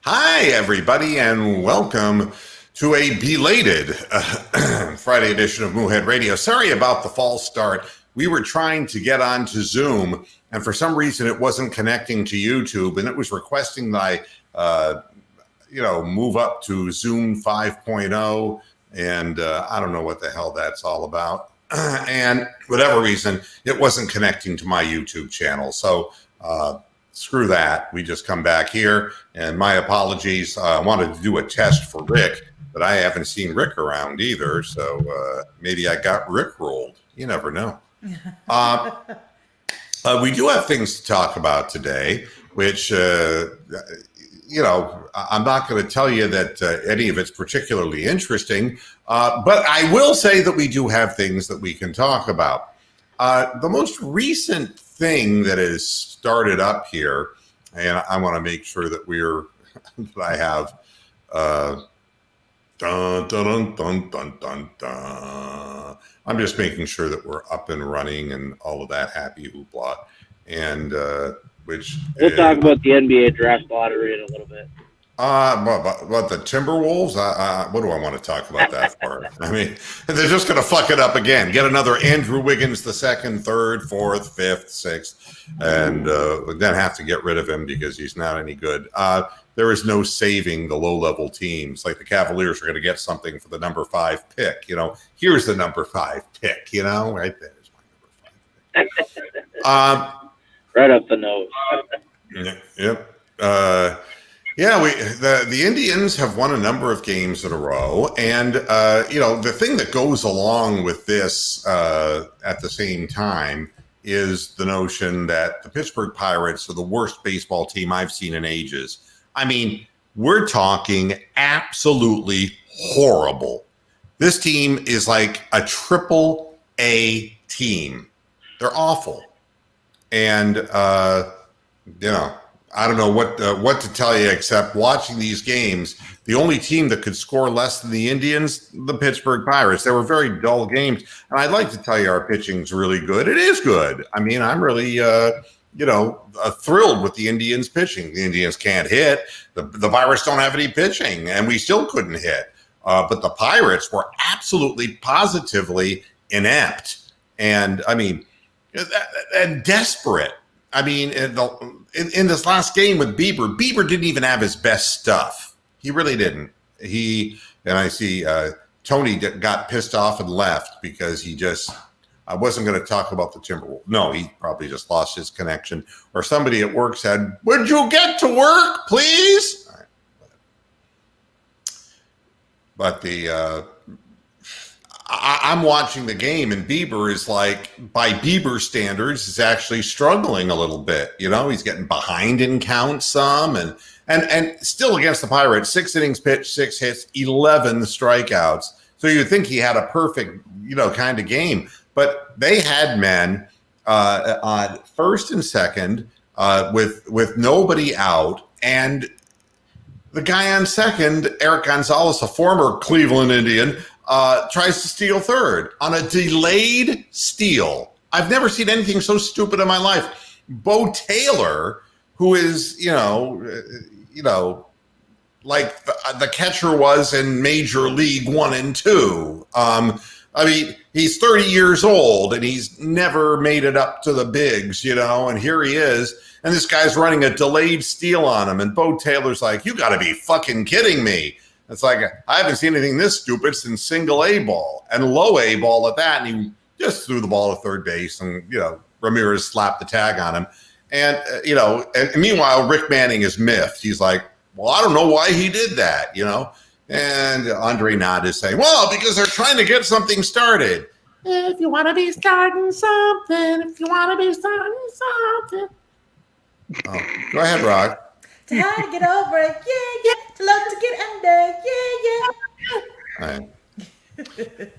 Hi, everybody, and welcome to a belated Friday edition of Moohead Radio. Sorry about the false start. We were trying to get onto Zoom, and for some reason it wasn't connecting to YouTube, and it was requesting that I, move up to Zoom 5.0, and I don't know what the hell that's all about. And whatever reason, it wasn't connecting to my YouTube channel. So, screw that. We just come back here, and my apologies. I wanted to do a test for Rick, but I haven't seen Rick around either, so maybe I got Rick rolled. You never know. We do have things to talk about today, which, I'm not going to tell you that any of it's particularly interesting, but I will say that we do have things that we can talk about. The most recent thing that has started up here, and I want to make sure that that I have dun, dun, dun, dun, dun, dun. I'm just making sure that we're up and running and all of that happy hoopla. And we'll talk about the NBA draft lottery in a little bit. What the Timberwolves? What do I want to talk about that for? I mean, they're just going to fuck it up again. Get another Andrew Wiggins, the second, third, fourth, fifth, sixth, and then have to get rid of him because he's not any good. There is no saving the low-level teams. Like the Cavaliers are going to get something for the number 5 pick. Here's the number 5 pick. Right there's my number 5 pick. Right up the nose. Yep. The Indians have won a number of games in a row. And, the thing that goes along with this at the same time is the notion that the Pittsburgh Pirates are the worst baseball team I've seen in ages. I mean, we're talking absolutely horrible. This team is like a AAA team. They're awful. And, I don't know what to tell you except watching these games. The only team that could score less than the Indians, the Pittsburgh Pirates. They were very dull games, and I'd like to tell you our pitching's really good. It is good. I mean, I'm really thrilled with the Indians pitching. The Indians can't hit. The Pirates don't have any pitching, and we still couldn't hit. But the Pirates were absolutely, positively inept, and I mean, and desperate. I mean, in this last game with Bieber didn't even have his best stuff. He really didn't. I see Tony got pissed off and left because I wasn't going to talk about the Timberwolves. No, he probably just lost his connection. Or somebody at work said, "Would you get to work, please?" All right. But I'm watching the game, and Bieber is like, by Bieber standards, is actually struggling a little bit. He's getting behind in count some, and still against the Pirates, 6 innings pitched, 6 hits, 11 strikeouts. So you'd think he had a perfect, kind of game, but they had men on first and second with nobody out, and the guy on second, Eric Gonzalez, a former Cleveland Indian, tries to steal third on a delayed steal. I've never seen anything so stupid in my life. Bo Taylor, who is, like the catcher was in Major League 1 and 2. I mean, he's 30 years old and he's never made it up to the bigs, and here he is. And this guy's running a delayed steal on him. And Bo Taylor's like, "You got to be fucking kidding me." It's like, I haven't seen anything this stupid since single A ball and low A ball at that. And he just threw the ball to third base and, Ramirez slapped the tag on him. And, and meanwhile, Rick Manning is miffed. He's like, "Well, I don't know why he did that, And Andre Knott is saying, "Well, because they're trying to get something started." If you want to be starting something, Oh, go ahead, Rod. To hard to get over it, yeah. To love to get under,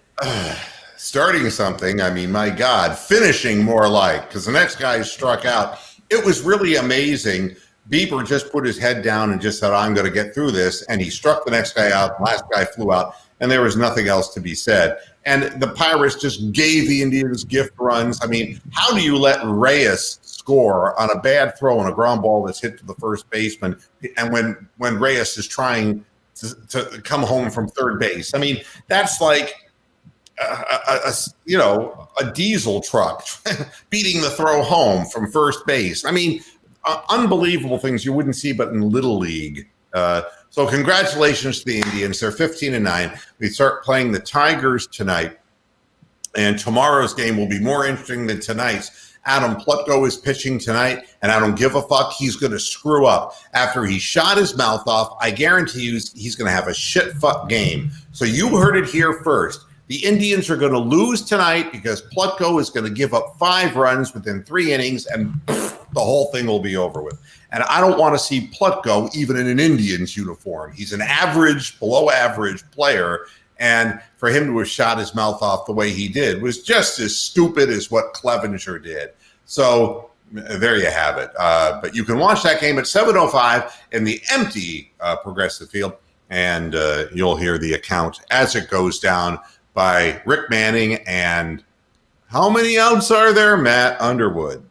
yeah. Starting something, I mean, my God, finishing more like, because the next guy struck out. It was really amazing. Bieber just put his head down and just said, "I'm going to get through this." And he struck the next guy out. The last guy flew out, and there was nothing else to be said. And the Pirates just gave the Indians gift runs. I mean, how do you let Reyes score on a bad throw and a ground ball that's hit to the first baseman, and when Reyes is trying to come home from third base. I mean, that's like a diesel truck beating the throw home from first base. I mean, unbelievable things you wouldn't see but in Little League. So congratulations to the Indians. They're 15-9. We start playing the Tigers tonight, and tomorrow's game will be more interesting than tonight's. Adam Plutko is pitching tonight, and I don't give a fuck. He's going to screw up. After he shot his mouth off, I guarantee you he's going to have a shit fuck game. So you heard it here first. The Indians are going to lose tonight because Plutko is going to give up 5 runs within 3 innings, and the whole thing will be over with. And I don't want to see Plutko even in an Indians uniform. He's an average, below average player. And for him to have shot his mouth off the way he did was just as stupid as what Clevenger did. So there you have it. But you can watch that game at 7:05 in the empty Progressive Field, and you'll hear the account as it goes down by Rick Manning and how many outs are there? Matt Underwood.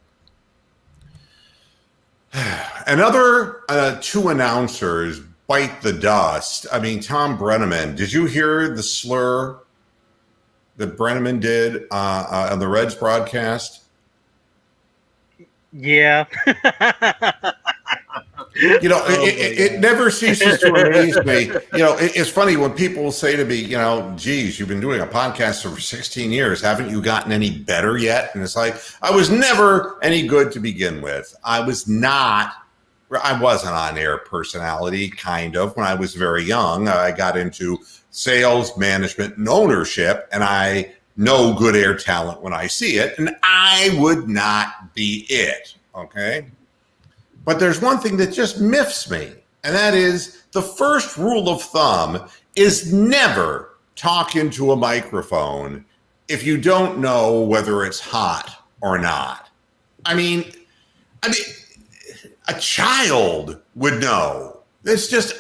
Another 2 announcers bite the dust. I mean, Tom Brenneman. Did you hear the slur that Brenneman did on the Reds broadcast? Yeah. It never ceases to amaze me. It's funny when people say to me, geez, you've been doing a podcast for 16 years. Haven't you gotten any better yet? And it's like, I was never any good to begin with. I wasn't an on-air personality, kind of. When I was very young, I got into sales, management, and ownership, and I know good air talent when I see it, and I would not be it, okay? But there's one thing that just miffs me, and that is the first rule of thumb is never talk into a microphone if you don't know whether it's hot or not. I mean, a child would know. It's just,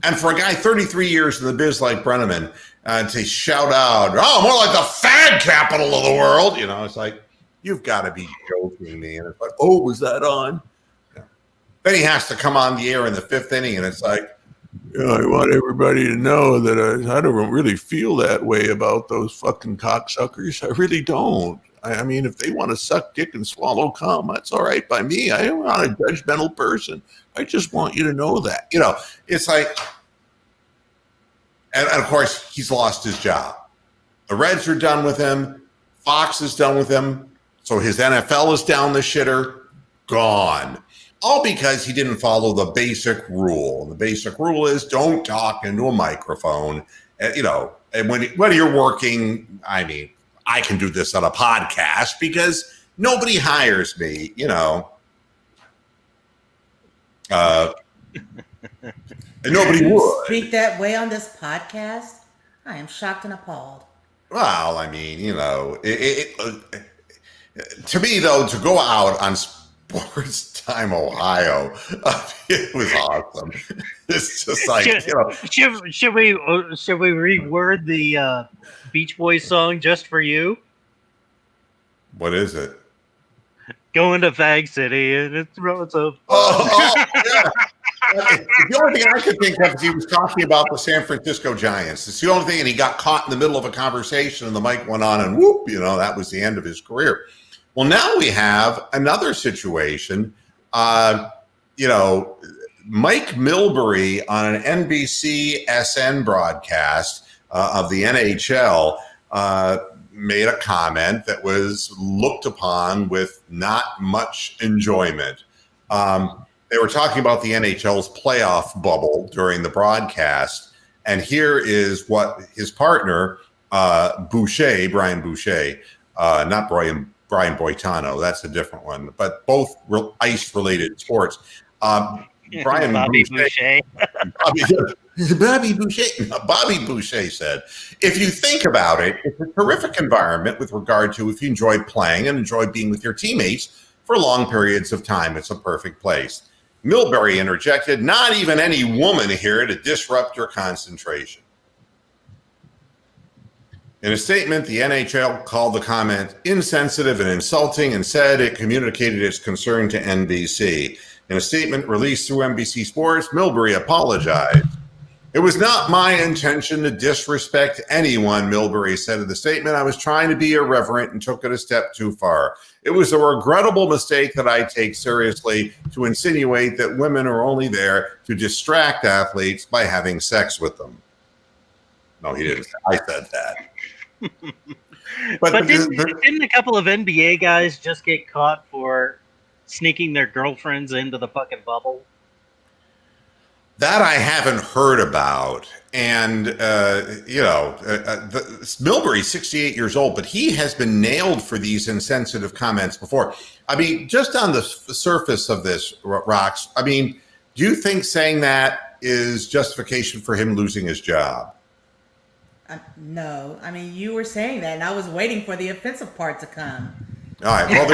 and for a guy 33 years in the biz like Brenneman, to shout out, oh, more like the fag capital of the world, it's like, you've got to be joking me. And it's like, oh, was that on? Then he has to come on the air in the 5th inning, and it's like, I want everybody to know that I don't really feel that way about those fucking cocksuckers. I really don't. I mean, if they want to suck dick and swallow cum, that's all right by me. I am not a judgmental person. I just want you to know that. It's like, and of course, he's lost his job. The Reds are done with him. Fox is done with him. So his NFL is down the shitter, gone. All because he didn't follow the basic rule. The basic rule is don't talk into a microphone. And when you're working, I mean, I can do this on a podcast because nobody hires me, and nobody would. Speak that way on this podcast? I am shocked and appalled. Well, I mean, to me, though, to go out on Sports Time Ohio, it was awesome. It's just like, should we reword the Beach Boys song Just For You? What is it? Going to Fag City and it's roads of. Yeah. The only thing I could think of is he was talking about the San Francisco Giants. It's the only thing, and he got caught in the middle of a conversation, and the mic went on, and whoop, that was the end of his career. Well, now we have another situation. Mike Milbury on an NBC SN broadcast of the NHL made a comment that was looked upon with not much enjoyment. They were talking about the NHL's playoff bubble during the broadcast, and here is what his partner, Brian Boucher, not Brian Boitano, that's a different one, but both ice-related sports. Bobby Boucher said, if you think about it, it's a terrific environment with regard to if you enjoy playing and enjoy being with your teammates for long periods of time. It's a perfect place. Milbury interjected, not even any woman here to disrupt your concentration. In a statement, the NHL called the comment insensitive and insulting and said it communicated its concern to NBC. In a statement released through NBC Sports, Milbury apologized. It was not my intention to disrespect anyone, Milbury said in the statement. I was trying to be irreverent and took it a step too far. It was a regrettable mistake that I take seriously to insinuate that women are only there to distract athletes by having sex with them. No, he didn't. I said that. But didn't a couple of NBA guys just get caught for sneaking their girlfriends into the fucking bubble? That I haven't heard about. And, Milbury's 68 years old, but he has been nailed for these insensitive comments before. I mean, just on the surface of this, Rox, I mean, do you think saying that is justification for him losing his job? No. I mean, you were saying that, and I was waiting for the offensive part to come. All right. Well,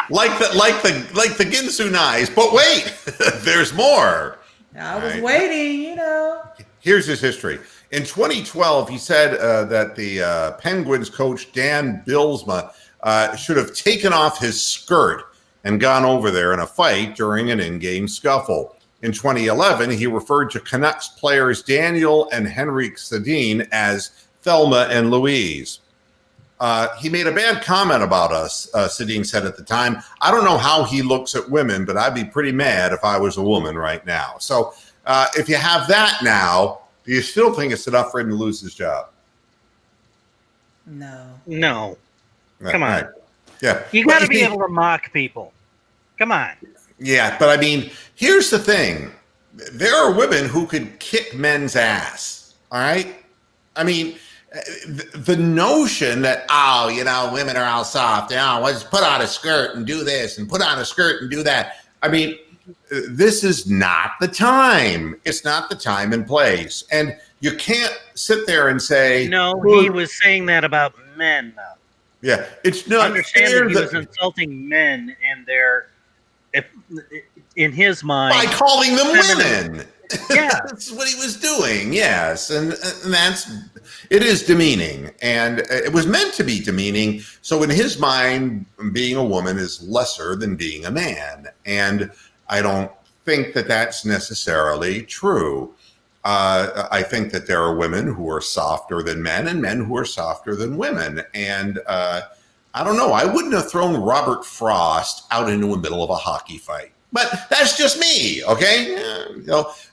like the Ginsu knives, but wait, there's more. I was waiting, Here's his history. In 2012, he said that the Penguins coach Dan Bylsma should have taken off his skirt and gone over there in a fight during an in-game scuffle. In 2011, he referred to Canucks players Daniel and Henrik Sedin as Thelma and Louise. He made a bad comment about us, Sedin said at the time. I don't know how he looks at women, but I'd be pretty mad if I was a woman right now. So if you have that now, do you still think it's enough for him to lose his job? No. Come on. Right. Yeah. You got to be able to mock people. Come on. Yeah, but I mean, here's the thing. There are women who could kick men's ass, all right? I mean, the notion that, women are all soft. Let's put on a skirt and do this and put on a skirt and do that. I mean, this is not the time. It's not the time and place. And you can't sit there and say... No, he was saying that about men, though. Yeah, it's not understand fair that he was insulting men and their... in his mind... By calling them women. Yeah. That's what he was doing, yes. And it is demeaning. And it was meant to be demeaning. So in his mind, being a woman is lesser than being a man. And I don't think that that's necessarily true. I think that there are women who are softer than men and men who are softer than women. And I don't know. I wouldn't have thrown Robert Frost out into the middle of a hockey fight. But that's just me, okay?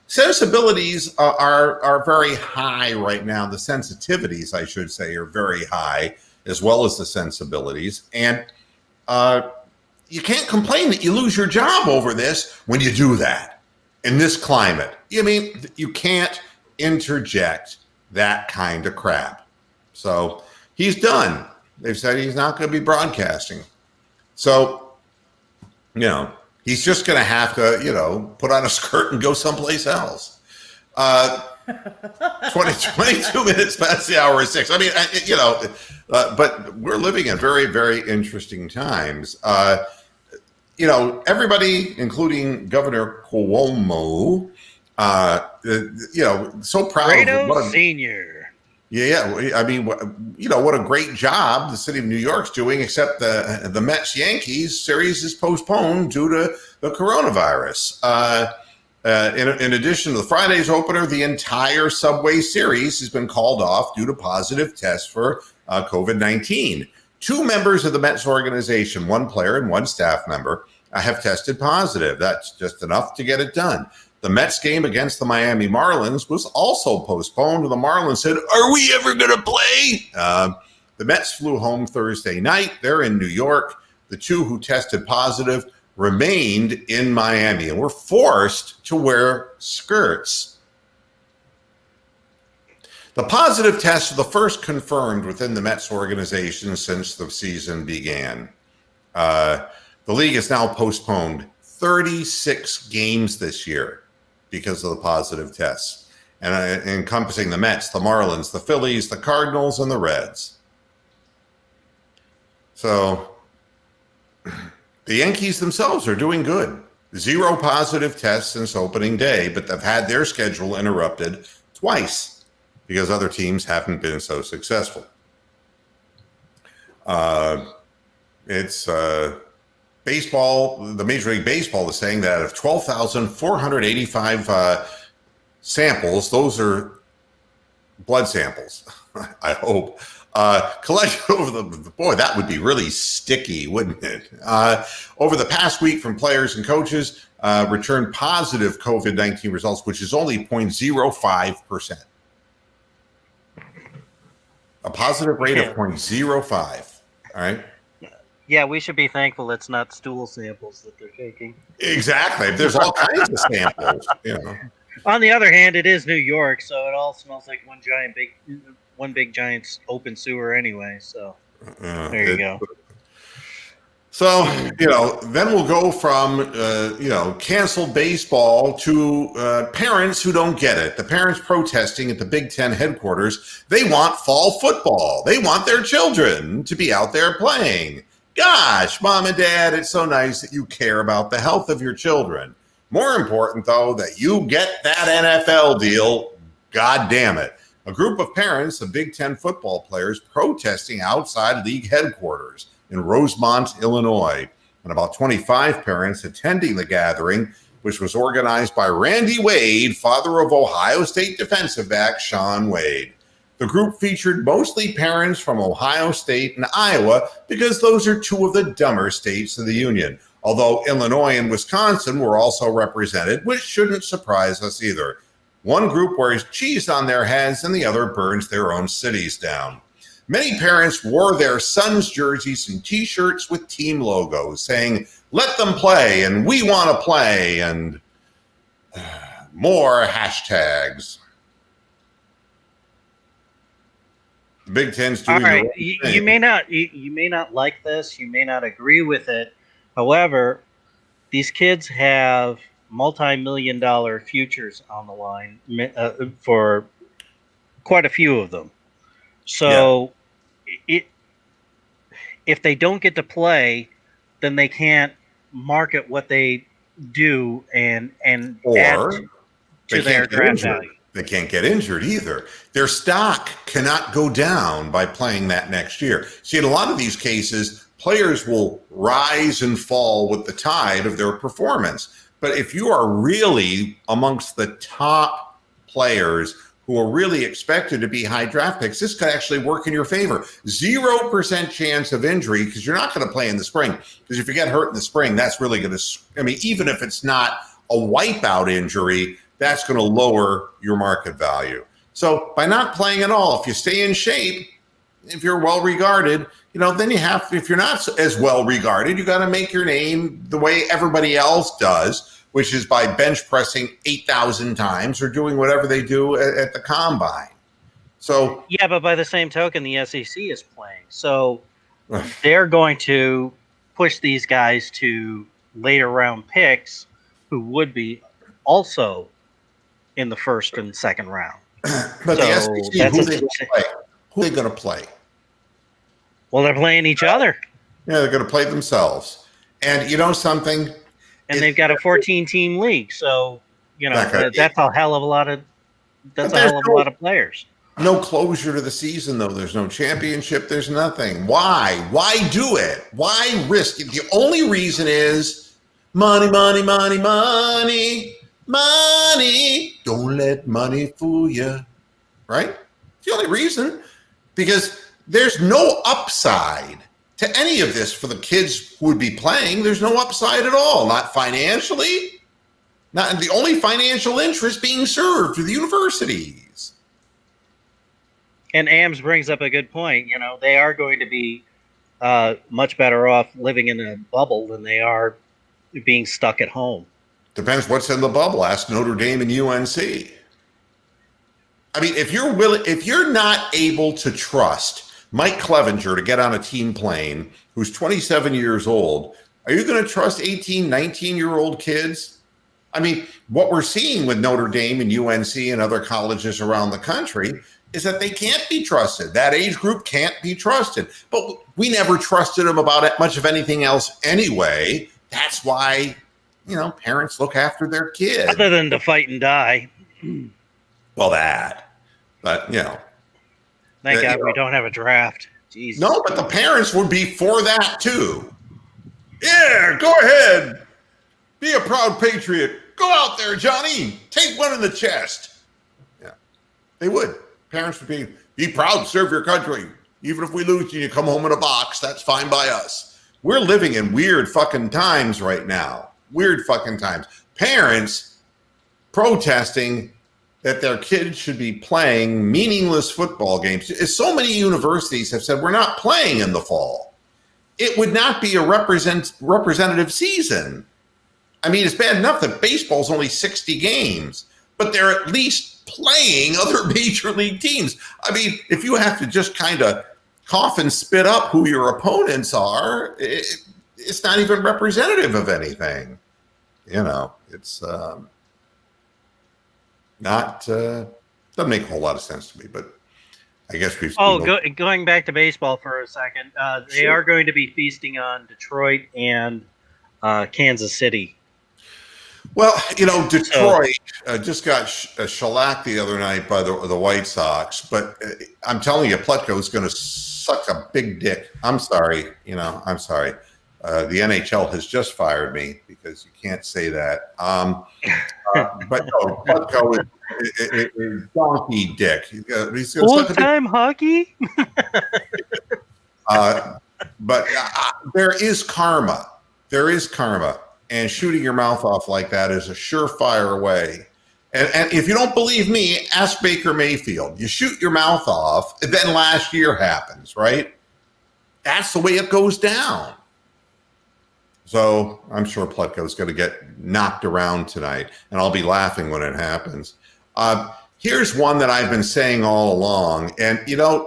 Sensibilities are very high right now. The sensitivities, I should say, are very high, as well as the sensibilities. And you can't complain that you lose your job over this when you do that in this climate. I mean, you can't interject that kind of crap. So he's done. They've said he's not going to be broadcasting. So, he's just going to have to, put on a skirt and go someplace else. 22 minutes past the hour of 6. I mean, but we're living in very, very interesting times. Everybody, including Governor Cuomo, so proud Fredo of what Senior. Yeah, I mean, what a great job the city of New York's doing, except the Mets-Yankees series is postponed due to the coronavirus. In addition to the Friday's opener, the entire Subway series has been called off due to positive tests for COVID-19. 2 members of the Mets organization, 1 player and 1 staff member, have tested positive. That's just enough to get it done. The Mets game against the Miami Marlins was also postponed. The Marlins said, "Are we ever going to play?" The Mets flew home Thursday night. They're in New York. The 2 who tested positive remained in Miami and were forced to wear skirts. The positive tests are the first confirmed within the Mets organization since the season began. The league has now postponed 36 games this year because of the positive tests, and encompassing the Mets, the Marlins, the Phillies, the Cardinals, and the Reds. So the Yankees themselves are doing good. 0 positive tests since opening day, but they've had their schedule interrupted twice. because other teams haven't been so successful. It's baseball. The Major League Baseball is saying that out of 12,485 samples, those are blood samples, I hope, collected over boy, that would be really sticky, wouldn't it? Over the past week from players and coaches returned positive COVID-19 results, which is only 0.05%. A positive rate of 0.05. All right. Yeah, we should be thankful it's not stool samples that they're taking. Exactly. There's all kinds of samples, you know. On the other hand, it is New York, so it all smells like one big giant open sewer anyway. So there you go. So, then we'll go from, canceled baseball to parents who don't get it. The parents protesting at the Big Ten headquarters. They want fall football. They want their children to be out there playing. Gosh, mom and dad, it's so nice that you care about the health of your children. More important, though, that you get that NFL deal. God damn it. A group of parents of Big Ten football players protesting outside league headquarters in Rosemont, Illinois, and about 25 parents attending the gathering, which was organized by Randy Wade, father of Ohio State defensive back Shaun Wade. The group featured mostly parents from Ohio State and Iowa because those are two of the dumber states of the union, although Illinois and Wisconsin were also represented, which shouldn't surprise us either. One group wears cheese on their heads and the other burns their own cities down. Many parents wore their sons' jerseys and T-shirts with team logos saying, "Let them play," and "We want to play," and more hashtags. The Big Ten's doing all right. You may not like this. You may not agree with it. However, these kids have multi-million-dollar futures on the line for quite a few of them. So if they don't get to play, then they can't market what they do and add to their draft value. They can't get injured either. Their stock cannot go down by playing that next year. See, in a lot of these cases, players will rise and fall with the tide of their performance. But if you are really amongst the top players who are really expected to be high draft picks, this could actually work in your favor. 0% chance of injury because you're not going to play in the spring. Because if you get hurt in the spring, that's really going to, even if it's not a wipeout injury, that's going to lower your market value. So by not playing at all, if you stay in shape, if you're well regarded, then you have, if you're not as well regarded, you got to make your name the way everybody else does, which is by bench pressing 8,000 times or doing whatever they do at the combine. So yeah, but by the same token, the SEC is playing. So they're going to push these guys to later round picks who would be also in the first and second round. But the SEC, who are they going to play? Well, they're playing each other. Yeah, they're going to play themselves. And you know something? And they've got a 14-team league, so that's a hell of a lot of players. No closure to the season, though. There's no championship. There's nothing. Why? Why do it? Why risk it? The only reason is money, money, money, money, money. Don't let money fool you. Right? It's the only reason. Because there's no upside to any of this for the kids who would be playing. There's no upside at all. Not financially. Not the only financial interest being served to the universities. And Ames brings up a good point. They are going to be much better off living in a bubble than they are being stuck at home. Depends what's in the bubble. Ask Notre Dame and UNC. If you're not able to trust Mike Clevenger to get on a team plane who's 27 years old, are you going to trust 18, 19-year-old kids? What we're seeing with Notre Dame and UNC and other colleges around the country is that they can't be trusted. That age group can't be trusted. But we never trusted them about much of anything else anyway. That's why, parents look after their kids. Other than to fight and die. Well, that. But, Thank Yeah, God we don't have a draft. Jesus. no, but the parents would be for that too. Yeah, go ahead. Be a proud patriot. Go out there, Johnny. Take one in the chest. Yeah, they would. Parents would be proud, serve your country. Even if we lose you, you come home in a box. That's fine by us. We're living in weird fucking times right now. Weird fucking times. Parents protesting that their kids should be playing meaningless football games. So many universities have said we're not playing in the fall. It would not be a representative season. I mean, it's bad enough that baseball's only 60 games, but they're at least playing other major league teams. I mean, if you have to just kind of cough and spit up who your opponents are, it's not even representative of anything. It's not, doesn't make a whole lot of sense to me, but I guess we've. Going back to baseball for a second, they are going to be feasting on Detroit and Kansas City. Well, Detroit just got shellacked the other night by the White Sox, but I'm telling you, Plutko is going to suck a big dick. I'm sorry. I'm sorry. The NHL has just fired me because you can't say that. But no, Plutko is donkey dick. He's old-time hockey? But there is karma. There is karma. And shooting your mouth off like that is a surefire way. And if you don't believe me, ask Baker Mayfield. You shoot your mouth off, and then last year happens, right? That's the way it goes down. So I'm sure Plutko's going to get knocked around tonight, and I'll be laughing when it happens. Here's one that I've been saying all along. And, do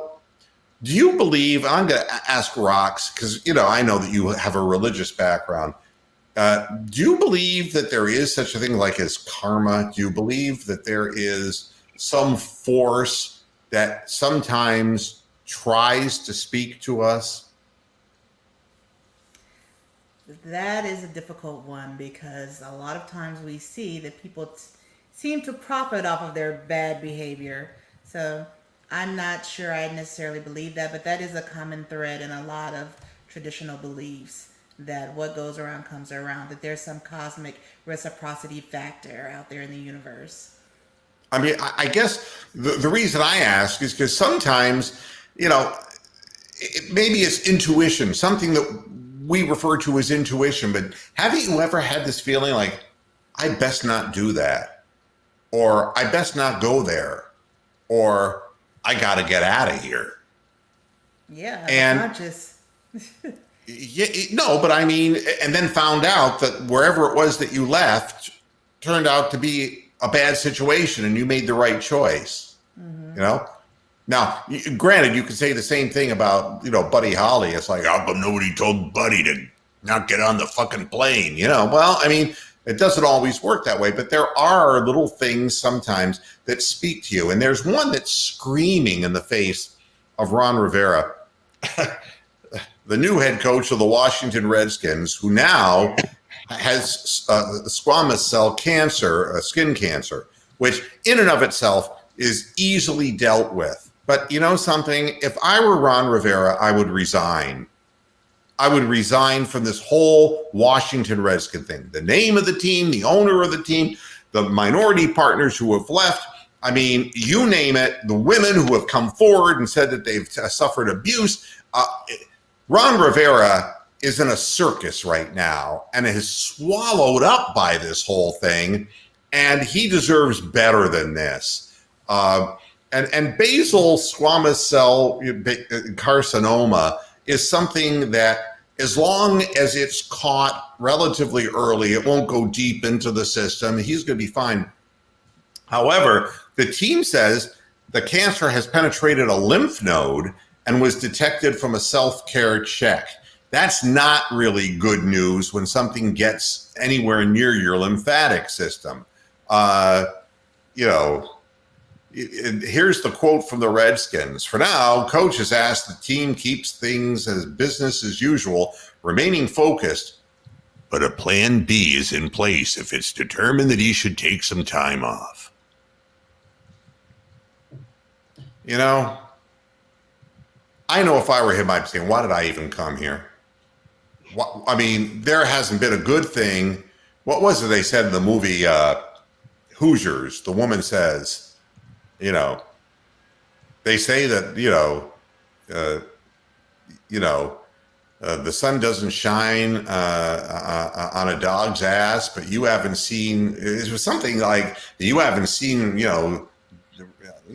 you believe, I'm going to ask Rox, because, I know that you have a religious background. Do you believe that there is such a thing like as karma? Do you believe that there is some force that sometimes tries to speak to us? That is a difficult one because a lot of times we see that people seem to profit off of their bad behavior. So I'm not sure I necessarily believe that, but that is a common thread in a lot of traditional beliefs, that what goes around comes around, that there's some cosmic reciprocity factor out there in the universe. I mean, I guess the reason I ask is because sometimes, maybe it's intuition, something that we refer to as intuition, but haven't you ever had this feeling like, I best not do that, or I best not go there, or I got to get out of here? Yeah, and not just... No, but I mean, and then found out that wherever it was that you left turned out to be a bad situation and you made the right choice. Mm-hmm. Now, granted, you could say the same thing about, Buddy Holly. It's like, how come nobody told Buddy to not get on the fucking plane? Well, I mean, it doesn't always work that way, but there are little things sometimes that speak to you. And there's one that's screaming in the face of Ron Rivera, the new head coach of the Washington Redskins, who now has squamous cell cancer, skin cancer, which in and of itself is easily dealt with. But you know something? If I were Ron Rivera, I would resign. I would resign from this whole Washington Redskin thing. The name of the team, the owner of the team, the minority partners who have left. I mean, you name it, the women who have come forward and said that they've suffered abuse. Ron Rivera is in a circus right now and is swallowed up by this whole thing, and he deserves better than this. And basal squamous cell carcinoma is something that, as long as it's caught relatively early, it won't go deep into the system. He's going to be fine. However, the team says the cancer has penetrated a lymph node and was detected from a self-care check. That's not really good news when something gets anywhere near your lymphatic system. Here's the quote from the Redskins. For now, coach has asked the team keeps things as business as usual, remaining focused, but a plan B is in place if it's determined that he should take some time off. You know, I know if I were him, I'd be saying, why did I even come here? I mean, there hasn't been a good thing. What was it they said in the movie Hoosiers? The woman says, you know, they say that, the sun doesn't shine on a dog's ass, but you haven't seen, it was something like, you haven't seen,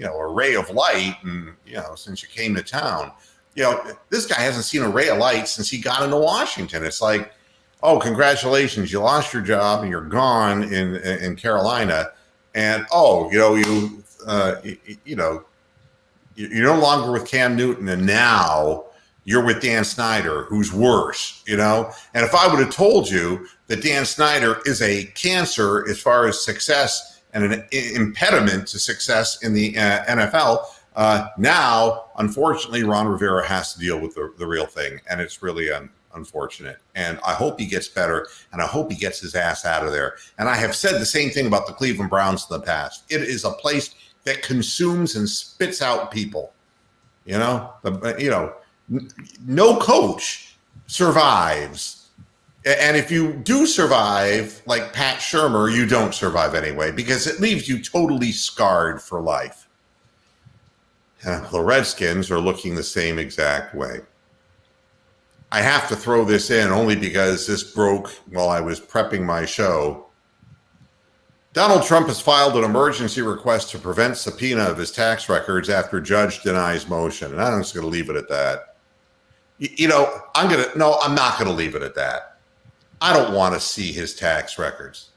a ray of light and, since you came to town. This guy hasn't seen a ray of light since he got into Washington. It's like, oh, congratulations, you lost your job and you're gone in Carolina. And, you're no longer with Cam Newton, and now you're with Dan Snyder, who's worse, And if I would have told you that Dan Snyder is a cancer as far as success and an impediment to success in the NFL, now, unfortunately, Ron Rivera has to deal with the real thing, and it's really unfortunate. And I hope he gets better, and I hope he gets his ass out of there. And I have said the same thing about the Cleveland Browns in the past. It is a place that consumes and spits out people. No coach survives. And if you do survive, like Pat Shurmur, you don't survive anyway, because it leaves you totally scarred for life. The Redskins are looking the same exact way. I have to throw this in only because this broke while I was prepping my show. Donald Trump has filed an emergency request to prevent subpoena of his tax records after judge denies motion. And I'm just going to leave it at that. I'm not going to leave it at that. I don't want to see his tax records.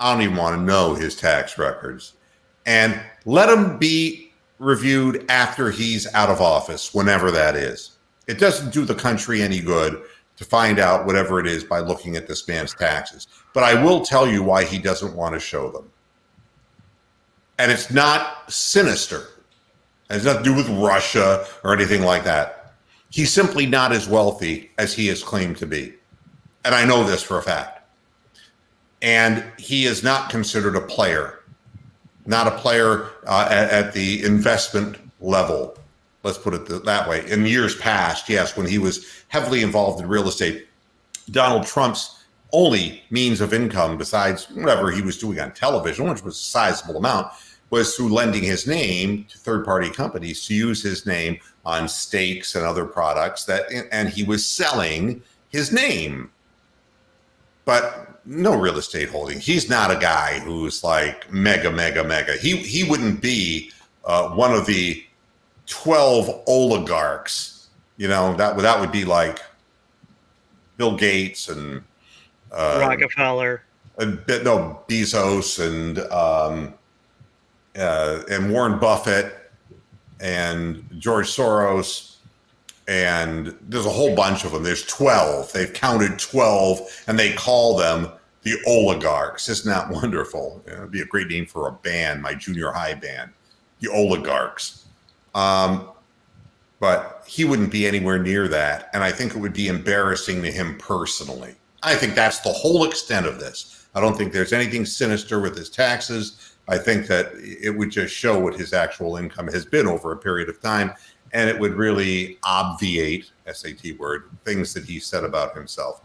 I don't even want to know his tax records. And let him be reviewed after he's out of office, whenever that is. It doesn't do the country any good to find out whatever it is by looking at this man's taxes. But I will tell you why he doesn't want to show them. And it's not sinister. It has nothing to do with Russia or anything like that. He's simply not as wealthy as he has claimed to be. And I know this for a fact. And he is not considered a player. Not a player at the investment level, let's put it that way. In years past, yes, when he was heavily involved in real estate, Donald Trump's only means of income, besides whatever he was doing on television, which was a sizable amount, was through lending his name to third-party companies to use his name on steaks and other products and he was selling his name. But no real estate holding. He's not a guy who's like mega. He wouldn't be one of the 12 oligarchs. That would be like Bill Gates and Rockefeller, Bezos and Warren Buffett and George Soros. And there's a whole bunch of them. There's 12. They've counted 12, and they call them the oligarchs. Isn't that wonderful? It'd be a great name for a band, my junior high band, the Oligarchs. But he wouldn't be anywhere near that, and I think it would be embarrassing to him personally. I think that's the whole extent of this. I don't think there's anything sinister with his taxes. I think that it would just show what his actual income has been over a period of time. And it would really obviate, SAT word, things that he said about himself,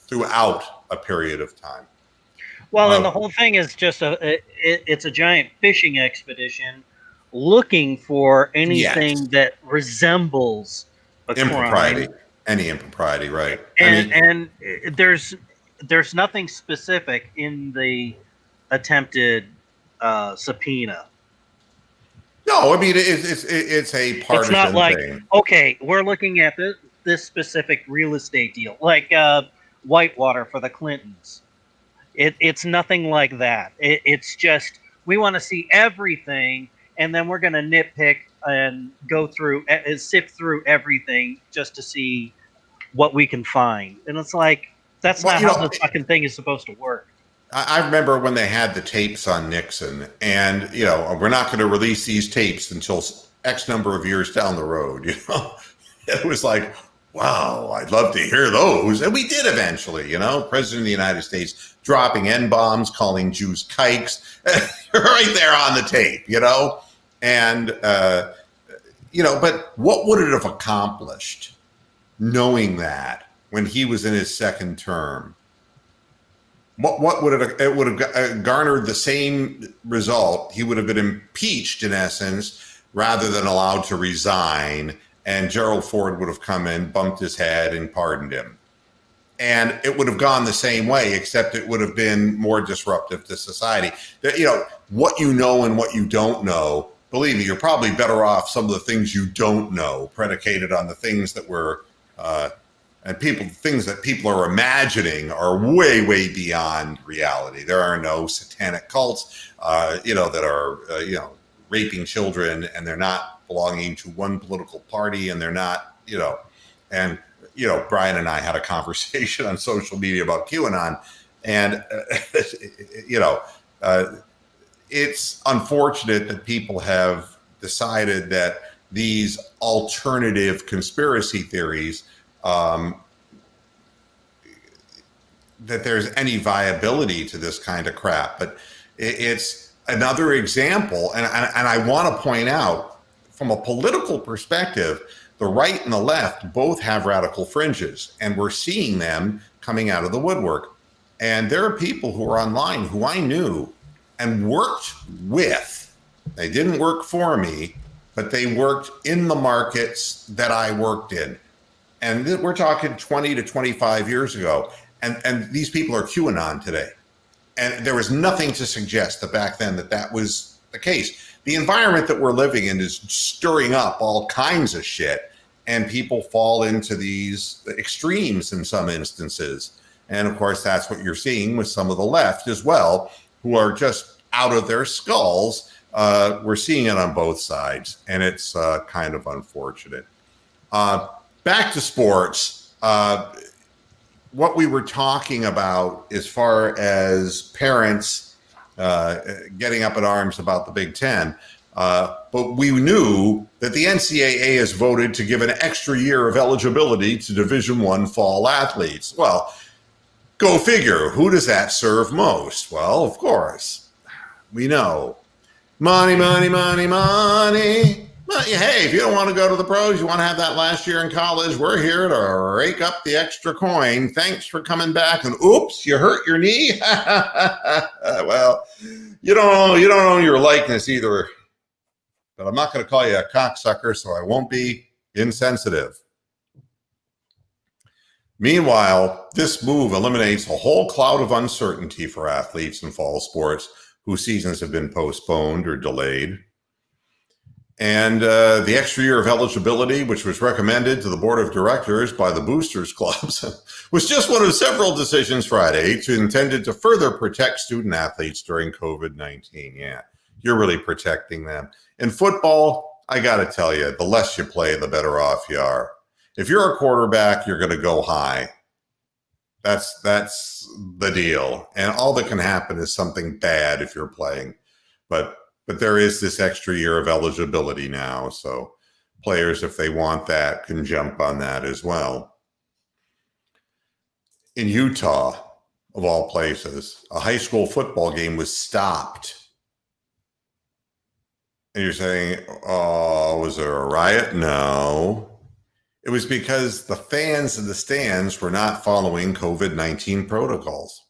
throughout a period of time. Well, and the whole thing is just it's a giant fishing expedition looking for anything that resembles a impropriety, crime. Any impropriety, right? And there's nothing specific in the attempted subpoena. No, I mean it's a partisan It's not like thing. Okay, we're looking at this specific real estate deal, like Whitewater for the Clintons. It's nothing like that. It's just we want to see everything, and then we're going to nitpick and go through, sift through everything just to see what we can find. And it's like that's not how the fucking thing is supposed to work. I remember when they had the tapes on Nixon, and we're not going to release these tapes until X number of years down the road. It was like, wow, I'd love to hear those, and we did eventually. President of the United States dropping N-bombs, calling Jews kikes, right there on the tape. And, but what would it have accomplished knowing that when he was in his second term? What would it would have garnered the same result? He would have been impeached in essence rather than allowed to resign, and Gerald Ford would have come in, bumped his head, and pardoned him. And it would have gone the same way, except it would have been more disruptive to society. What you know and what you don't know, believe me, you're probably better off some of the things you don't know, predicated on the things that were things that people are imagining are way, way beyond reality. There are no satanic cults, that are, raping children, and they're not belonging to one political party, and they're not, Brian and I had a conversation on social media about QAnon, and, it's unfortunate that people have decided that these alternative conspiracy theories, that there's any viability to this kind of crap. But it's another example, and I want to point out, from a political perspective, the right and the left both have radical fringes, and we're seeing them coming out of the woodwork. And there are people who are online who I knew and worked with. They didn't work for me, but they worked in the markets that I worked in. And we're talking 20 to 25 years ago. And these people are QAnon today. And there was nothing to suggest that back then that was the case. The environment that we're living in is stirring up all kinds of shit, and people fall into these extremes in some instances. And of course, that's what you're seeing with some of the left as well, who are just out of their skulls. We're seeing it on both sides, and it's kind of unfortunate. Back to sports. What we were talking about as far as parents getting up in arms about the Big Ten, but we knew that the NCAA has voted to give an extra year of eligibility to Division I fall athletes. Well, go figure. Who does that serve most? Well, of course, we know. Money, money, money, money. Well, hey, if you don't want to go to the pros, you want to have that last year in college, we're here to rake up the extra coin. Thanks for coming back. And oops, you hurt your knee? Well, you don't own your likeness either. But I'm not going to call you a cocksucker, so I won't be insensitive. Meanwhile, this move eliminates a whole cloud of uncertainty for athletes in fall sports whose seasons have been postponed or delayed. And the extra year of eligibility, which was recommended to the board of directors by the boosters clubs, was just one of several decisions Friday intended to further protect student athletes during COVID-19. Yeah, you're really protecting them. In football, I got to tell you, the less you play, the better off you are. If you're a quarterback, you're going to go high. That's the deal. And all that can happen is something bad if you're playing. But there is this extra year of eligibility now. So players, if they want that, can jump on that as well. In Utah, of all places, a high school football game was stopped. And you're saying, oh, was there a riot? No. It was because the fans in the stands were not following COVID-19 protocols.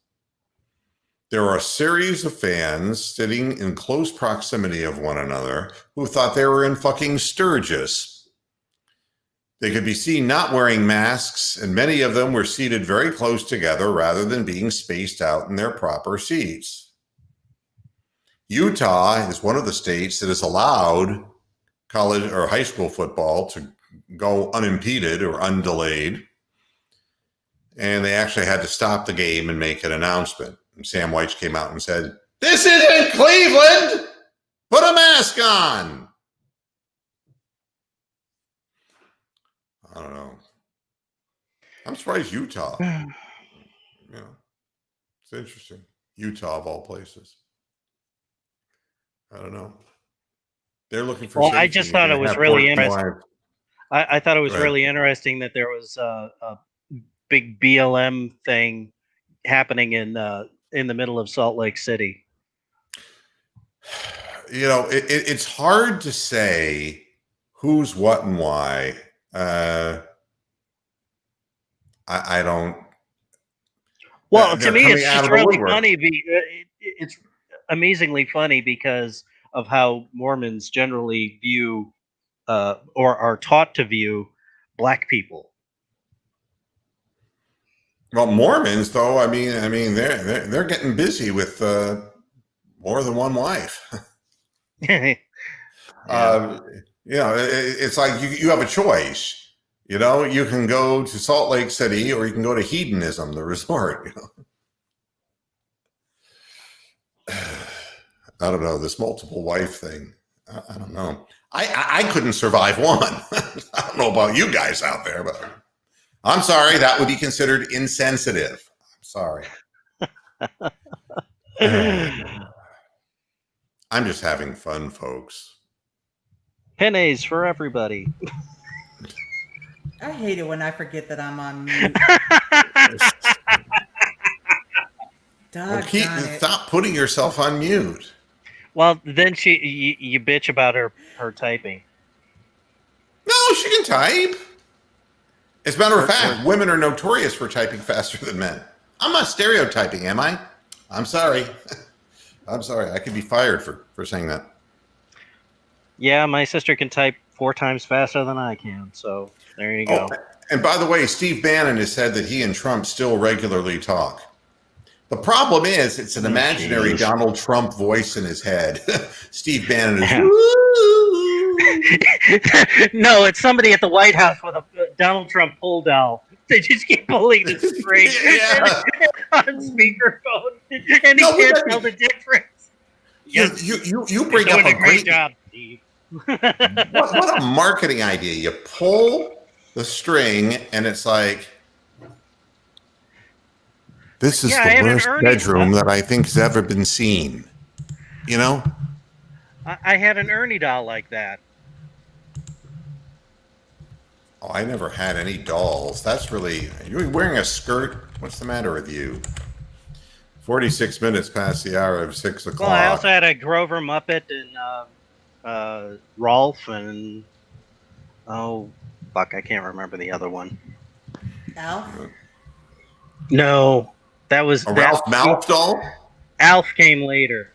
There are a series of fans sitting in close proximity of one another who thought they were in fucking Sturgis. They could be seen not wearing masks, and many of them were seated very close together rather than being spaced out in their proper seats. Utah is one of the states that has allowed college or high school football to go unimpeded or undelayed. And they actually had to stop the game and make an announcement. And Sam Weich came out and said, "This isn't Cleveland! Put a mask on!" I don't know. I'm surprised Utah. Yeah, it's interesting. Utah of all places. I don't know. They're looking for. Well, I just thought it was really interesting. I thought it was really interesting that there was a big BLM thing happening in the middle of Salt Lake City. it's hard to say who's what and why. I don't. Well, They're to me, it's coming out just of the really woodwork. funny. It's amazingly funny because of how Mormons generally view or are taught to view black people. Well, Mormons, though, I mean, they're getting busy with more than one wife. Yeah. It's like you have a choice. You can go to Salt Lake City, or you can go to Hedonism, the resort. I don't know, this multiple wife thing. I don't know. I couldn't survive one. I don't know about you guys out there, but I'm sorry, that would be considered insensitive. I'm sorry. I'm just having fun, folks. Pennies for everybody. I hate it when I forget that I'm on mute. Well, Doggone it. stop putting yourself on mute. Well, then you bitch about her typing. No, she can type. As a matter of fact, women are notorious for typing faster than men. I'm not stereotyping, am I? I'm sorry. I'm sorry. I could be fired for saying that. Yeah, my sister can type 4 times faster than I can. So there you go. Oh, and by the way, Steve Bannon has said that he and Trump still regularly talk. The problem is, it's an imaginary Donald Trump voice in his head. Steve Bannon is. No, it's somebody at the White House with a Donald Trump pull down. They just keep pulling the string on speakerphone, and he can't tell the difference. You bring up a great job, Steve. what a marketing idea! You pull the string, and it's like, this is the worst bedroom that I think has ever been seen. I had an Ernie doll like that. Oh, I never had any dolls. That's really. You're wearing a skirt? What's the matter with you? 46 minutes past the hour of 6 o'clock. Well, I also had a Grover Muppet and Rolf and oh, fuck, I can't remember the other one. Alf? No, that was a Ralph Malph doll. Alf came later.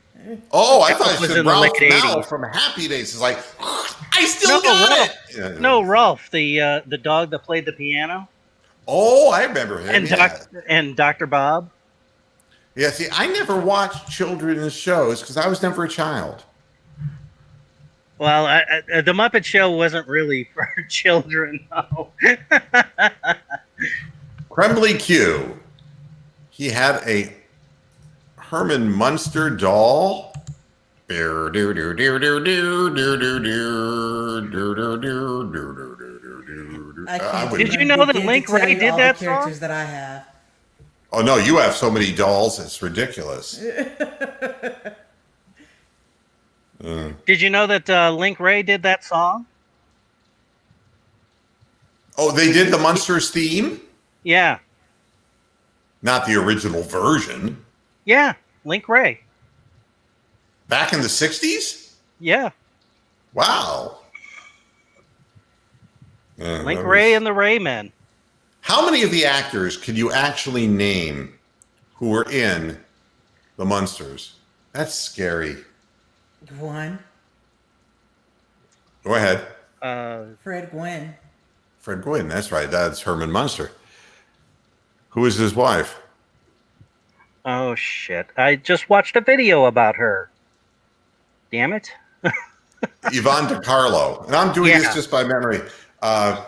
Oh, I thought it was was in the Ralph late Malph 80s. from Happy Days. It's like, I still got Ralph. it. Yeah. No, Rolf, the dog that played the piano. Oh, I remember him. And Dr. Bob. Yeah, see, I never watched children's shows because I was never a child. Well, the Muppet Show wasn't really for children, though. Kremley Q. He had a Herman Munster doll. Did you know that Link Ray did that song? Characters that I have. Oh no, you have so many dolls, it's ridiculous. Did you know that Link Ray did that song? Oh, they did the Munsters theme? Yeah. Not the original version. Yeah, Link Ray. Back in the 60s? Yeah. Wow. Yeah, Link Ray and the Raymen. How many of the actors can you actually name who were in the Munsters? That's scary. One. Go ahead. Fred Gwynn. Fred Gwynn, that's right. That's Herman Munster. Who is his wife? Oh, shit. I just watched a video about her. Damn it. Yvonne DiCarlo. And I'm doing this just by memory. How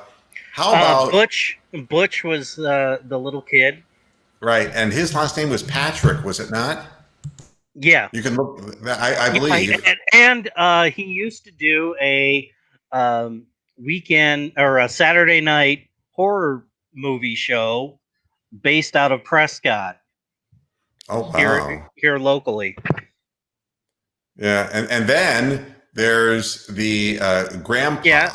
about Butch? Butch was the little kid. Right. And his last name was Patrick, was it not? Yeah. You can look, I believe. And he used to do a weekend or a Saturday night horror movie show based out of Prescott. Oh, wow. Here locally. Yeah. And then there's the grandpa. Yeah.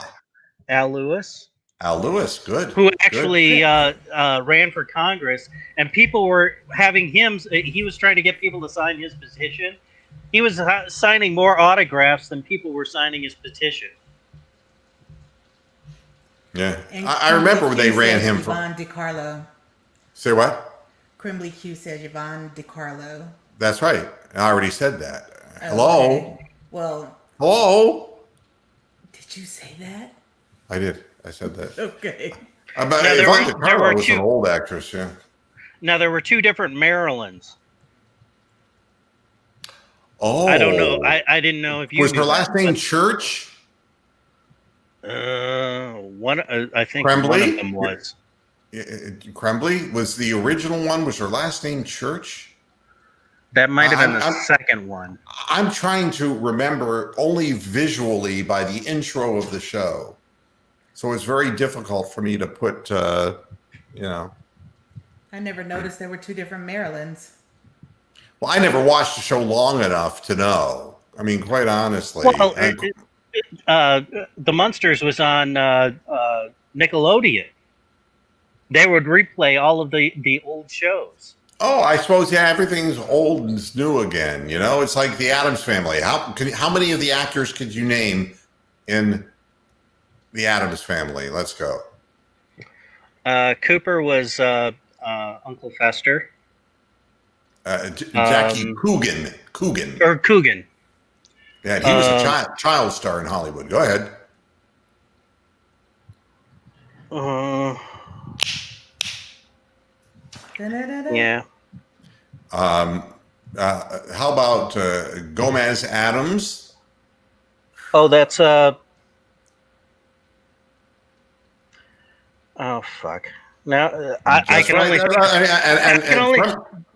Al Lewis. Al Lewis, good. Who actually ran for Congress, and people were having him. He was trying to get people to sign his petition He was signing more autographs than people were signing his petition. Yeah, And I remember when they Q ran says him Yvonne from. DiCarlo. Say what? Crimbley Q says Yvonne DiCarlo. That's right. I already said that. Oh, okay. Hello, Well, hello. did you say that? I did. I said that. Okay. But Now, Yvonne there were DiCarlo was an two. old actress. Yeah. Now there were two different Marilyns. Oh. I don't know. I didn't know if you Was knew her that, last name but- Church? One. I think one Crembley? of them was. Crembley was the original one. Was her last name Church? That might have been the I'm- second one. I'm trying to remember only visually by the intro of the show, so it's very difficult for me to put. You know, I never noticed there were two different Marilyns. well, I never watched the show long enough to know. I mean, quite honestly, Well, the Munsters was on Nickelodeon. They would replay all of the old shows. oh, I suppose everything's old and it's new again. You know, it's like the Addams Family. How many of the actors could you name in the Addams Family? Let's go. Cooper was Uncle Fester. Jackie Coogan. Or Coogan. Yeah, he was a child star in Hollywood. Go ahead. Da-da-da-da. Yeah. How about Gomez Adams? Oh, that's oh fuck. Now I can only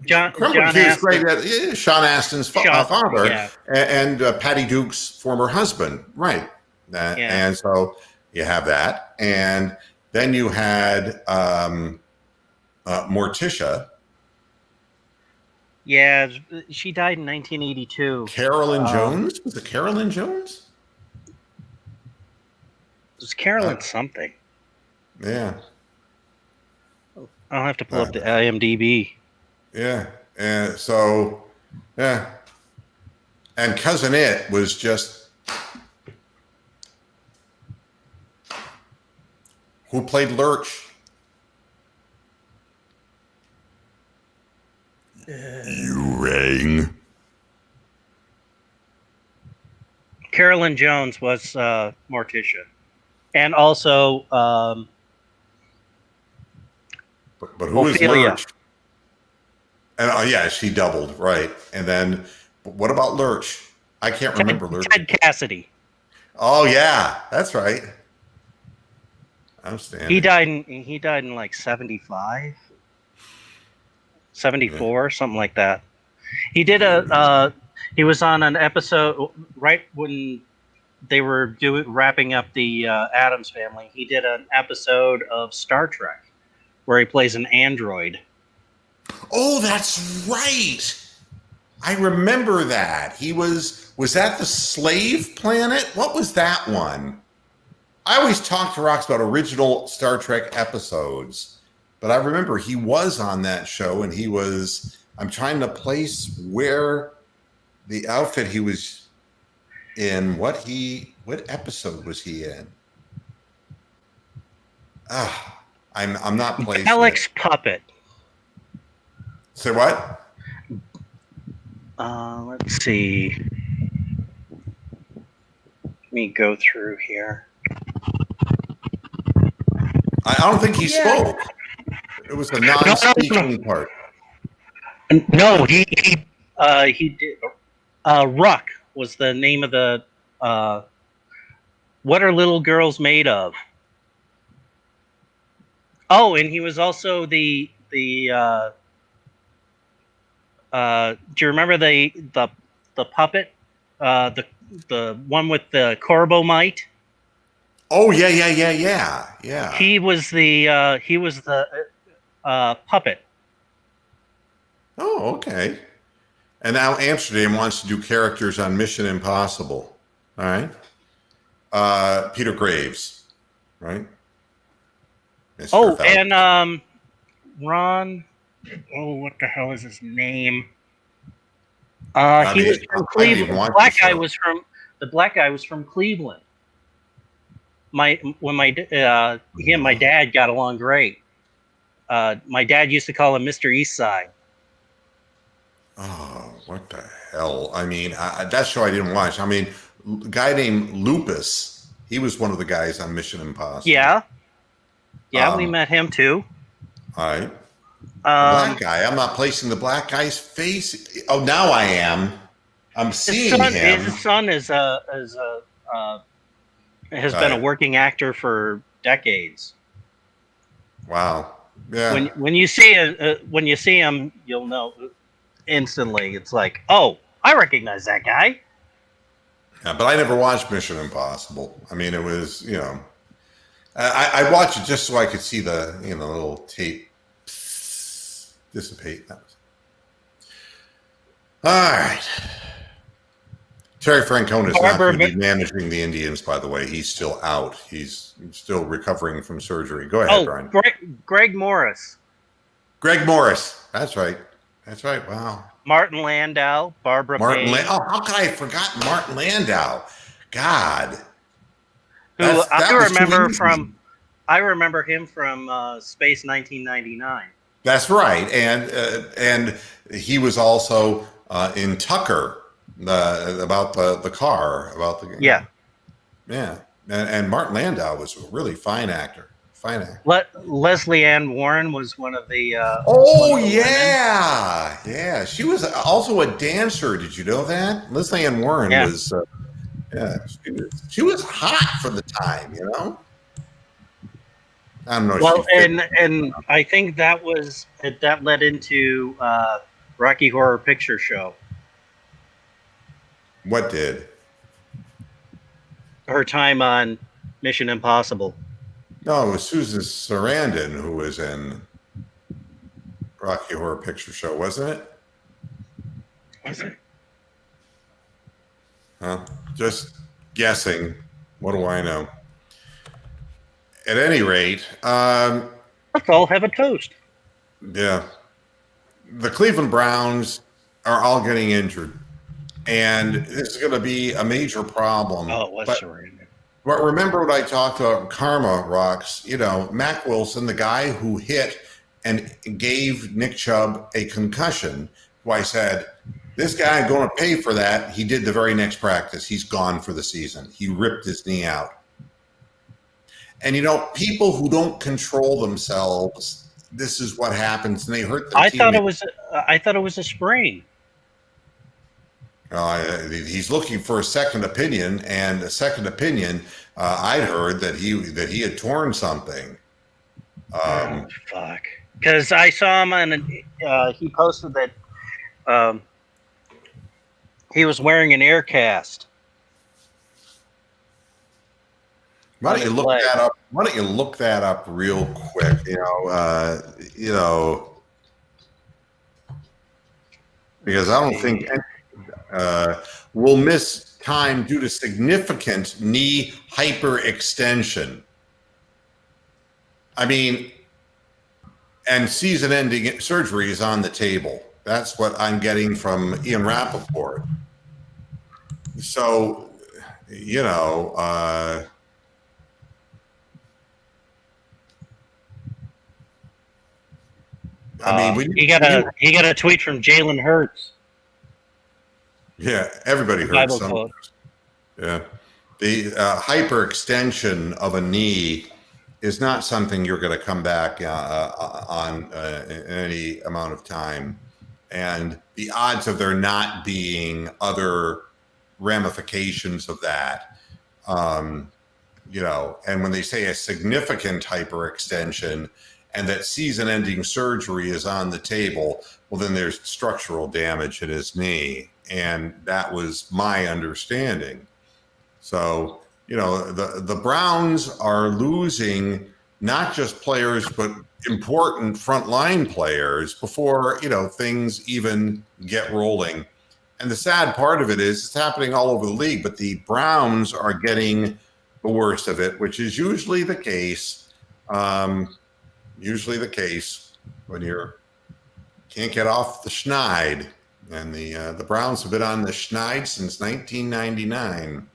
John Astin. Astin. Sean Astin's father, yeah. and Patty Duke's former husband, right? Yeah. And so you have that, and then you had Morticia, Yeah, she died in 1982. Carolyn Jones. Was it Carolyn Jones? It was Carolyn something. Yeah, I'll have to pull up the IMDb. yeah, and so yeah, and Cousin It was just. Who played Lurch? You rang. Carolyn Jones was Morticia, and also But who is Ophelia. Lurch? And yeah, she doubled, right? And then, what about Lurch? I can't remember Lurch. Ted Cassidy. Oh yeah, that's right. Outstanding. He died in like 75, 74, something like that. He did he was on an episode right when they were wrapping up the Addams Family. He did an episode of Star Trek where he plays an android. Oh, that's right. I remember that. He was that the Slave Planet? What was that one? I always talk to Rox about original Star Trek episodes, but I remember he was on that show, and he was. I'm trying to place where the outfit he was in. What episode was he in? I'm not placing. Alex Puppet. Say what? Let's see. Let me go through here. I don't think he spoke. It was a non-speaking part. No, he did. Ruck was the name of the. What are little girls made of? Oh, and he was also the. Do you remember the puppet? The one with the Corbomite? Oh yeah. He was the puppet. Oh, okay. And now Amsterdam wants to do characters on Mission Impossible. All right. Peter Graves, right? Mr. Oh, Falcon. and Ron. Oh, what the hell is his name? He mean, was from I didn't even Cleveland. watch The black guy was from Cleveland. He and my dad got along great. My dad used to call him Mr. Eastside. Oh, what the hell? I mean, that show I didn't watch. I mean, a guy named Lupus, he was one of the guys on Mission Impossible. Yeah, we Um, met him too. All right. The Um, black guy. I'm not placing the black guy's face. Oh, now I am. I'm seeing him. his son has been a Right. working actor for decades. Wow. Yeah. When you see him, you'll know instantly. It's like, oh, I recognize that guy. Yeah, but I never watched Mission Impossible. I mean, it was, I watched it just so I could see the, little tape dissipate. That was... All right. Terry Francona is not going to be managing the Indians, by the way. He's still out. He's still recovering from surgery. Go ahead, Brian. Greg Morris. Greg Morris. That's right. That's right. Wow. Martin Landau, Barbara Payne. Oh, how could I have forgotten Martin Landau? God. Who I remember him from Space 1999. That's right, and he was also in Tucker about the car Yeah. and Martin Landau was a really fine actor. Leslie Ann Warren was one of the. Yeah. She was also a dancer. Did you know that? Leslie Ann Warren was. She was hot for the time. I don't know. Well, and I think that led into Rocky Horror Picture Show. What did? Her time on Mission Impossible. No, it was Susan Sarandon who was in Rocky Horror Picture Show, wasn't it? Was it? Just guessing. What do I know? At any rate, let's all have a toast. Yeah. The Cleveland Browns are all getting injured. And this is going to be a major problem. Oh, what's Sarandon? But remember what I talked about, Karma Rocks, Mac Wilson, the guy who hit and gave Nick Chubb a concussion, who I said, this guy going to pay for that. He did the very next practice. He's gone for the season. He ripped his knee out. And, people who don't control themselves, this is what happens. And they hurt their team. I thought it was a sprain. He's looking for a second opinion, and a second opinion, I'd heard that he had torn something. Fuck! Because I saw him on. He posted that he was wearing an air cast. Why don't you look that up? Why don't you look that up real quick? Because I don't think. Will miss time due to significant knee hyperextension. I mean, and season-ending surgery is on the table. That's what I'm getting from Ian Rappaport. So, he got a tweet from Jalen Hurts. Yeah, everybody heard something. Yeah, the hyperextension of a knee is not something you're going to come back on in any amount of time, and the odds of there not being other ramifications of that, and when they say a significant hyperextension and that season-ending surgery is on the table, well, then there's structural damage in his knee. And that was my understanding. So, the Browns are losing not just players, but important frontline players before, things even get rolling. And the sad part of it is it's happening all over the league, but the Browns are getting the worst of it, which is usually the case. When you can't get off the schneid. And the Browns have been on the schneid since 1999.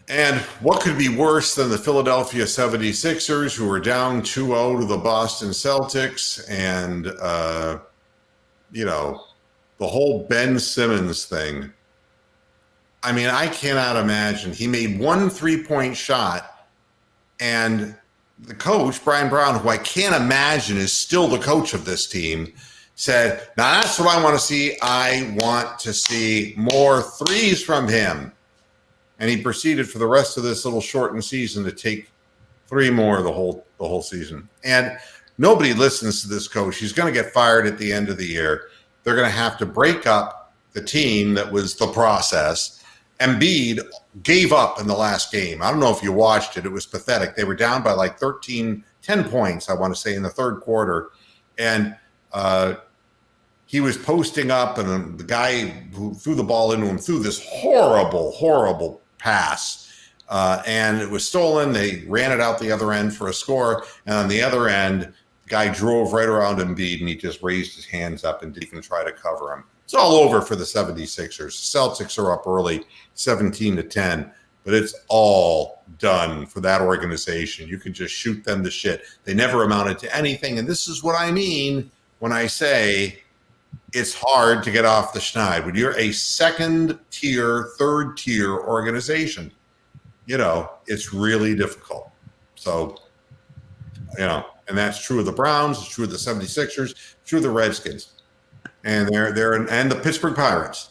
And what could be worse than the Philadelphia 76ers, who were down 2-0 to the Boston Celtics, and the whole Ben Simmons thing. I mean, I cannot imagine. He made one 3-point shot, and the coach, Brian Brown, who I can't imagine is still the coach of this team, said, now that's what I want to see. I want to see more threes from him. And he proceeded for the rest of this little shortened season to take 3 more the whole season. And nobody listens to this coach. He's going to get fired at the end of the year. They're going to have to break up the team that was the process. Embiid gave up in the last game. I don't know if you watched it. It was pathetic. They were down by like 10 points, I want to say, in the third quarter. And he was posting up, and the guy who threw the ball into him threw this horrible, horrible pass. And it was stolen. They ran it out the other end for a score. And on the other end, the guy drove right around Embiid, and he just raised his hands up and didn't even try to cover him. It's all over for the 76ers. The Celtics are up early, 17-10, but it's all done for that organization. You can just shoot them to shit. They never amounted to anything. And this is what I mean when I say it's hard to get off the schneid. When you're a second-tier, third-tier organization, it's really difficult. So, and that's true of the Browns, it's true of the 76ers, it's true of the Redskins. And and the Pittsburgh Pirates,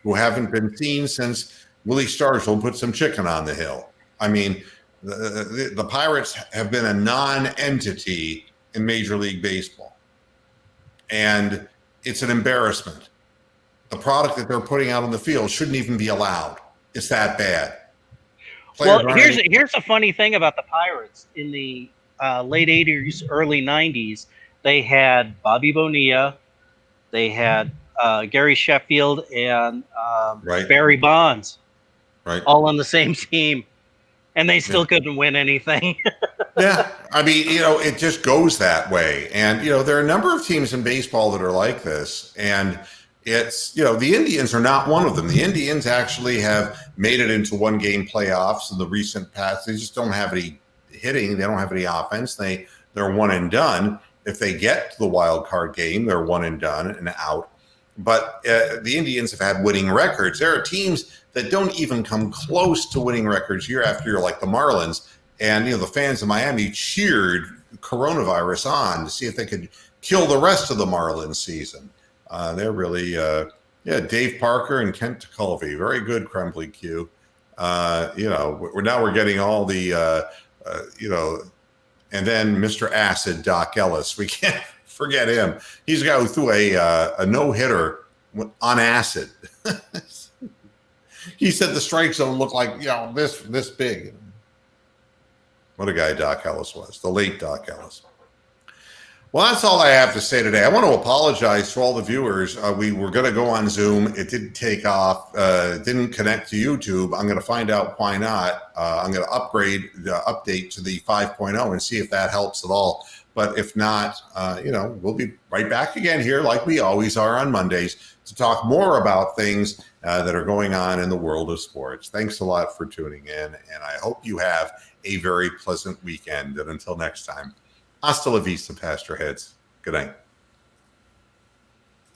who haven't been seen since Willie Stargell put some chicken on the hill. I mean, the Pirates have been a non-entity in Major League Baseball. And it's an embarrassment. The product that they're putting out on the field shouldn't even be allowed. It's that bad. Here's the funny thing about the Pirates. In the late 80s, early 90s, they had Bobby Bonilla, they had Gary Sheffield, and Barry Bonds, all on the same team, and they still couldn't win anything. Yeah, I mean, it just goes that way. And, there are a number of teams in baseball that are like this. And it's, the Indians are not one of them. The Indians actually have made it into one-game playoffs in the recent past. They just don't have any hitting. They don't have any offense. They're one and done. If they get to the wild card game, they're one and done and out. But the Indians have had winning records. There are teams that don't even come close to winning records year after year, like the Marlins. And, the fans of Miami cheered coronavirus on to see if they could kill the rest of the Marlins season. They're really, Dave Parker and Kent Tekulve, very good Kremley Q. We're getting all the, and then Mr. Acid, Doc Ellis. We can't forget him. He's the guy who threw a no-hitter on acid. He said the strike zone looked like, this big. What a guy Doc Ellis was, the late Doc Ellis. Well, that's all I have to say today. I want to apologize to all the viewers. We were going to go on Zoom. It didn't take off. It didn't connect to YouTube. I'm going to find out why not. I'm going to update to the 5.0 and see if that helps at all. But if not, we'll be right back again here like we always are on Mondays to talk more about things that are going on in the world of sports. Thanks a lot for tuning in, and I hope you have a very pleasant weekend. And until next time, hasta la vista, Pastor Heads. Good night.